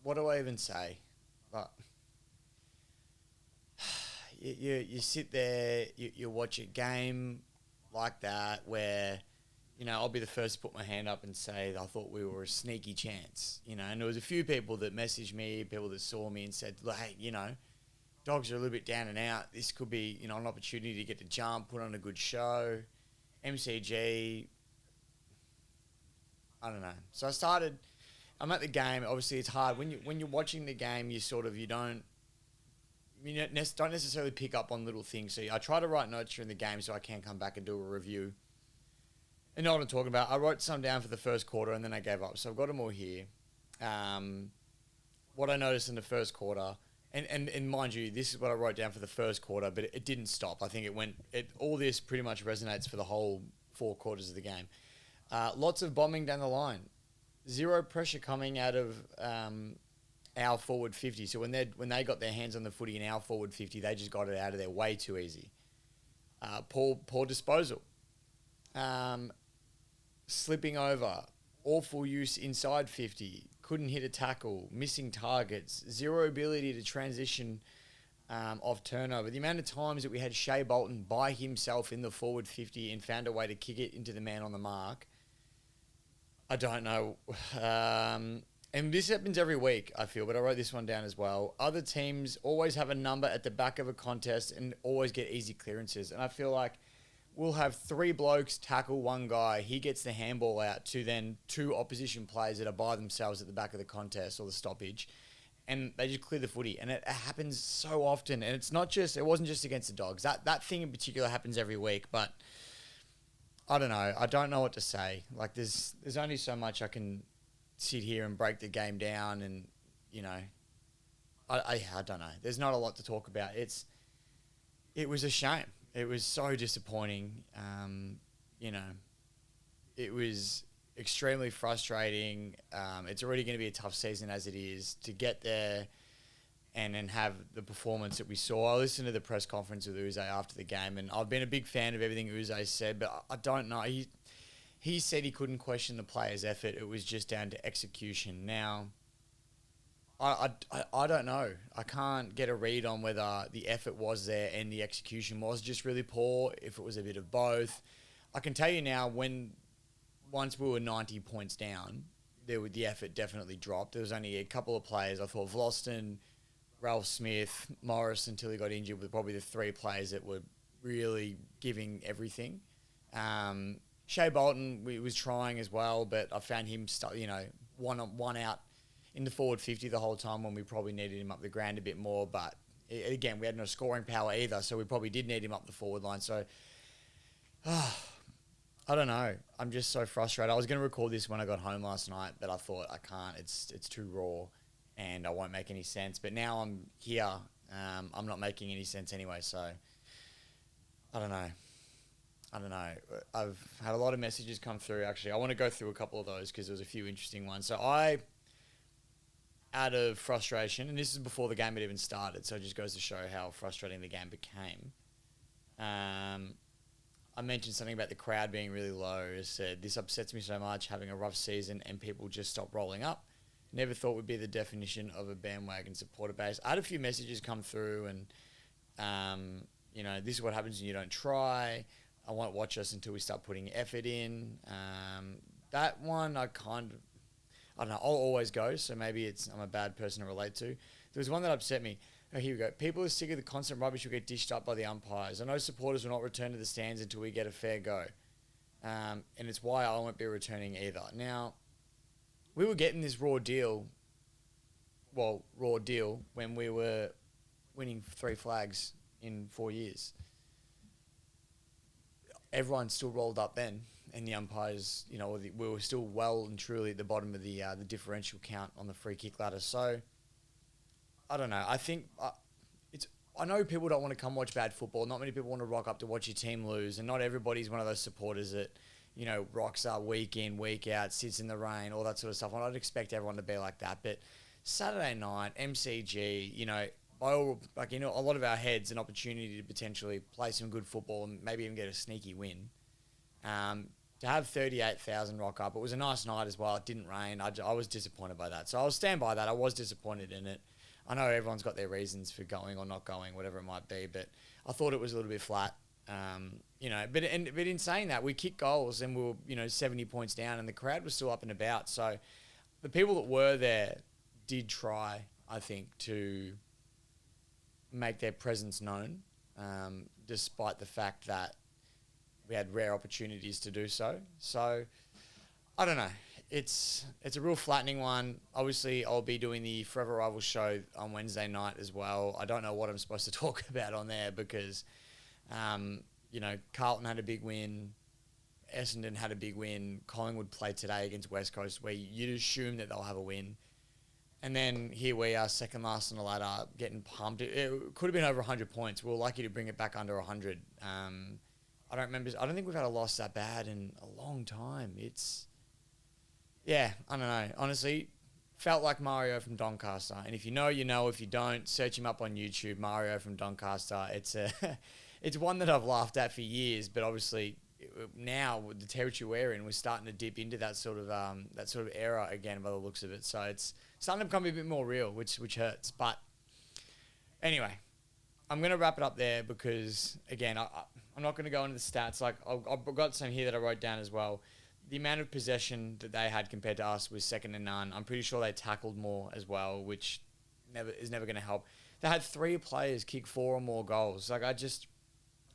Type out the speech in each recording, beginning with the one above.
what do I even say? Like, you sit there, you watch a game like that where, I'll be the first to put my hand up and say I thought we were a sneaky chance, and there was a few people that messaged me, people that saw me and said, like, hey, Dogs are a little bit down and out. This could be, an opportunity to get to jump, put on a good show. MCG, I don't know. So I'm at the game. Obviously, it's hard when you're watching the game. Don't necessarily pick up on little things. So I try to write notes during the game so I can come back and do a review. And know what I'm talking about. I wrote some down for the first quarter and then I gave up. So I've got them all here. What I noticed in the first quarter, and mind you, this is what I wrote down for the first quarter, but it didn't stop. I think all this pretty much resonates for the whole 4 quarters of the game. Lots of bombing down the line. Zero pressure coming out of our forward 50. So when they got their hands on the footy in our forward 50, they just got it out of there way too easy. Poor disposal. Slipping over. Awful use inside 50. Couldn't hit a tackle. Missing targets. Zero ability to transition off turnover. The amount of times that we had Shea Bolton by himself in the forward 50 and found a way to kick it into the man on the mark, I don't know. And this happens every week, I feel, but I wrote this one down as well. Other teams always have a number at the back of a contest and always get easy clearances. And I feel like we'll have 3 blokes tackle one guy. He gets the handball out to then 2 opposition players that are by themselves at the back of the contest or the stoppage. And they just clear the footy. And it happens so often. And it wasn't just against the Dogs. That thing in particular happens every week. But I don't know. I don't know what to say. Like, there's only so much I can sit here and break the game down and, I don't know. There's not a lot to talk about. It was a shame. It was so disappointing. It was extremely frustrating. It's already going to be a tough season as it is to get there and then have the performance that we saw. I listened to the press conference with Uze after the game, and I've been a big fan of everything Uze said, but I don't know. He said he couldn't question the players' effort. It was just down to execution. Now, I don't know. I can't get a read on whether the effort was there and the execution was just really poor, if it was a bit of both. I can tell you now, once we were 90 points down, the effort definitely dropped. There was only a couple of players. I thought Vlosten, Ralph Smith, Morris, until he got injured, were probably the 3 players that were really giving everything. Shea Bolton was trying as well, but I found him one out in the forward 50 the whole time when we probably needed him up the ground a bit more. But again, we had no scoring power either, so we probably did need him up the forward line. So I don't know. I'm just so frustrated. I was going to record this when I got home last night, but I thought I can't. It's too raw, and I won't make any sense. But now I'm here. I'm not making any sense anyway. So I don't know. I've had a lot of messages come through, actually. I want to go through a couple of those because there was a few interesting ones. So out of frustration, and this is before the game had even started, so it just goes to show how frustrating the game became. I mentioned something about the crowd being really low. I said, this upsets me so much, having a rough season and people just stop rolling up. Never thought would be the definition of a bandwagon supporter base. I had a few messages come through and, this is what happens when you don't try. I won't watch us until we start putting effort in. That one I don't know, I'll always go, so maybe I'm a bad person to relate to. There was one that upset me. Oh, here we go. People are sick of the constant rubbish will get dished up by the umpires. I know supporters will not return to the stands until we get a fair go. And it's why I won't be returning either. Now, we were getting this raw deal when we were winning 3 flags in 4 years. Everyone still rolled up then, and the umpires, we were still well and truly at the bottom of the differential count on the free kick ladder. So, I don't know. I think I know people don't want to come watch bad football. Not many people want to rock up to watch your team lose, and not everybody's one of those supporters that, rocks up week in, week out, sits in the rain, all that sort of stuff. I don't expect everyone to be like that, but Saturday night, MCG, by all, a lot of our heads, an opportunity to potentially play some good football and maybe even get a sneaky win. to have 38,000 rock up. It was a nice night as well. It didn't rain. I was disappointed by that. So I'll stand by that. I was disappointed in it. I know everyone's got their reasons for going or not going, whatever it might be, but I thought it was a little bit flat. But in saying that, we kicked goals and we were, 70 points down and the crowd was still up and about. So the people that were there did try, I think, to make their presence known, despite the fact that we had rare opportunities to do so. So, I don't know. It's a real flattening one. Obviously, I'll be doing the Forever Rivals show on Wednesday night as well. I don't know what I'm supposed to talk about on there because, Carlton had a big win. Essendon had a big win. Collingwood played today against West Coast where you'd assume that they'll have a win. And then here we are, second last on the ladder, getting pumped. It could have been over 100 points. We were lucky to bring it back under 100. I don't think we've had a loss that bad in a long time. I don't know. Honestly, felt like Mario from Doncaster. And if you know, you know. If you don't, search him up on YouTube, Mario from Doncaster. It's one that I've laughed at for years, but obviously now with the territory we're in, we're starting to dip into that sort of era again by the looks of it. So it's starting to become a bit more real, which hurts. But anyway, I'm going to wrap it up there because, again, I'm not going to go into the stats. Like I've got some here that I wrote down as well. The amount of possession that they had compared to us was second to none. I'm pretty sure they tackled more as well, which is never going to help. They had 3 players kick 4 or more goals. Like I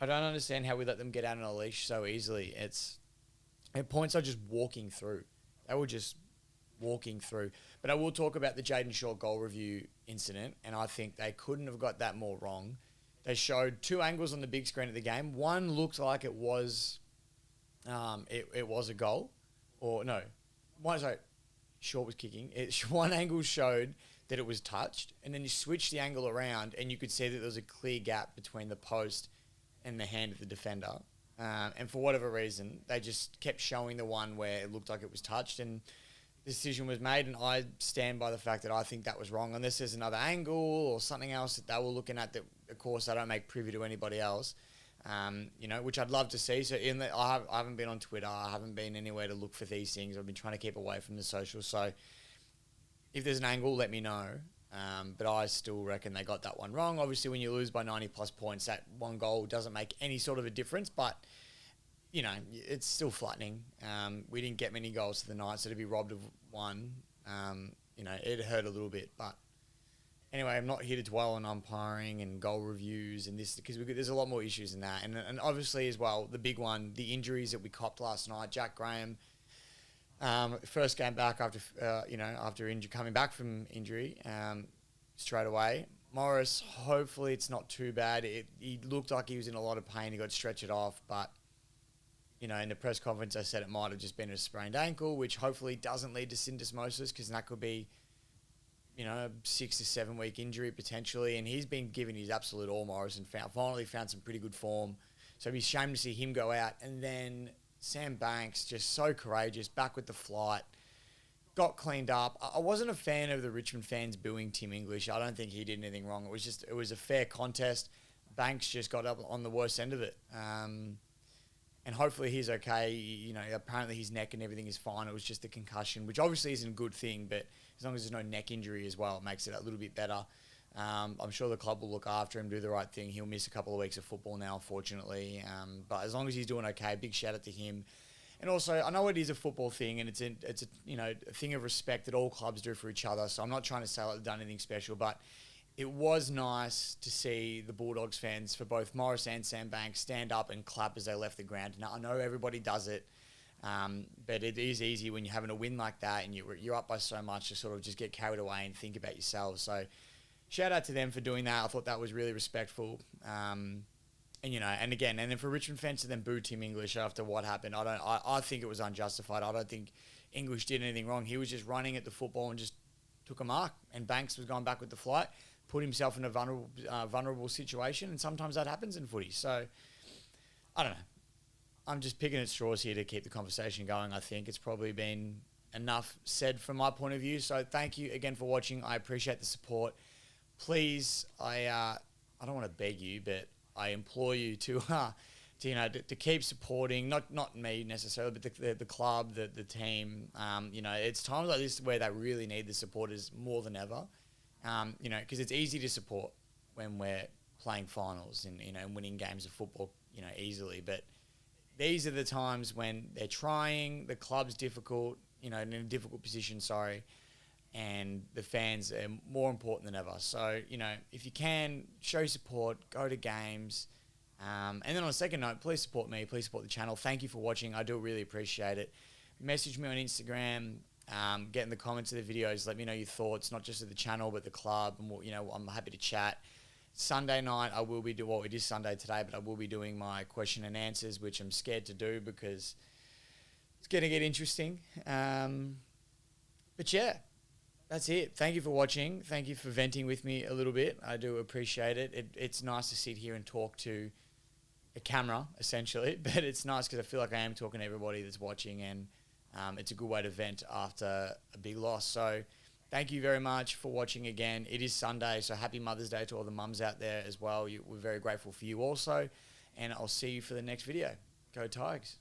don't understand how we let them get out on a leash so easily. At points are just walking through. They were just walking through. But I will talk about the Jaden Shaw goal review incident, and I think they couldn't have got that more wrong. They showed 2 angles on the big screen of the game. One looked like it was it was a goal. Or no. Shaw was kicking. One angle showed that it was touched, and then you switched the angle around and you could see that there was a clear gap between the post and the hand of the defender. And for whatever reason, they just kept showing the one where it looked like it was touched, and the decision was made, and I stand by the fact that I think that was wrong. Unless there's another angle or something else that they were looking at that, of course, I don't make privy to anybody else, which I'd love to see. So I haven't been on Twitter. I haven't been anywhere to look for these things. I've been trying to keep away from the socials. So if there's an angle, let me know. But I still reckon they got that one wrong. Obviously, when you lose by 90-plus points, that one goal doesn't make any sort of a difference. But, it's still flattening. We didn't get many goals to the night, so to be robbed of one, it hurt a little bit. But anyway, I'm not here to dwell on umpiring and goal reviews and this because there's a lot more issues than that. And obviously as well, the big one, the injuries that we copped last night. Jack Graham, first game back after coming back from injury, straight away. Morris, hopefully it's not too bad. He looked like he was in a lot of pain. He got stretchered off, but in the press conference, I said it might have just been a sprained ankle, which hopefully doesn't lead to syndesmosis because that could be, a 6 to 7 week injury potentially. And he's been given his absolute all, Morris, and finally found some pretty good form. So it'd be a shame to see him go out. And then Sam Banks, just so courageous, back with the flight, got cleaned up. I wasn't a fan of the Richmond fans booing Tim English. I don't think he did anything wrong. It was a fair contest. Banks just got up on the worst end of it. And hopefully he's okay. Apparently his neck and everything is fine. It was just a concussion, which obviously isn't a good thing, but as long as there's no neck injury as well, it makes it a little bit better. I'm sure the club will look after him, do the right thing. He'll miss a couple of weeks of football now, unfortunately. But as long as he's doing okay, big shout out to him. And also, I know it is a football thing, and it's a thing of respect that all clubs do for each other. So I'm not trying to say like they've done anything special, but it was nice to see the Bulldogs fans for both Morris and Sam Banks stand up and clap as they left the ground. Now, I know everybody does it, but it is easy when you're having a win like that and you're up by so much to sort of just get carried away and think about yourselves. So shout out to them for doing that. I thought that was really respectful. And then for Richmond fans to then boo Tim English after what happened, I think it was unjustified. I don't think English did anything wrong. He was just running at the football and just took a mark, and Banks was going back with the flight, put himself in a vulnerable situation, and sometimes that happens in footy. So, I don't know. I'm just picking at straws here to keep the conversation going. I think it's probably been enough said from my point of view. So, thank you again for watching. I appreciate the support. Please, I don't want to beg you, but I implore you to to keep supporting, not me necessarily, but the club, the team. It's times like this where they really need the supporters more than ever. Because it's easy to support when we're playing finals and winning games of football, easily. But these are the times when they're trying, the club's difficult, in a difficult position, and the fans are more important than ever. So, if you can, show support, go to games. And then on a second note, please support me, please support the channel. Thank you for watching. I do really appreciate it. Message me on Instagram, get in the comments of the videos, let me know your thoughts, not just of the channel, but the club, and I'm happy to chat. Sunday night, I will be it is Sunday today, but I will be doing my question and answers, which I'm scared to do because it's going to get interesting. But yeah, that's it. Thank you for watching. Thank you for venting with me a little bit. I do appreciate it. It's nice to sit here and talk to a camera, essentially, but it's nice because I feel like I am talking to everybody that's watching, and it's a good way to vent after a big loss. So thank you very much for watching again. It is Sunday, so happy Mother's Day to all the mums out there as well. We're very grateful for you also, and I'll see you for the next video. Go Tigers.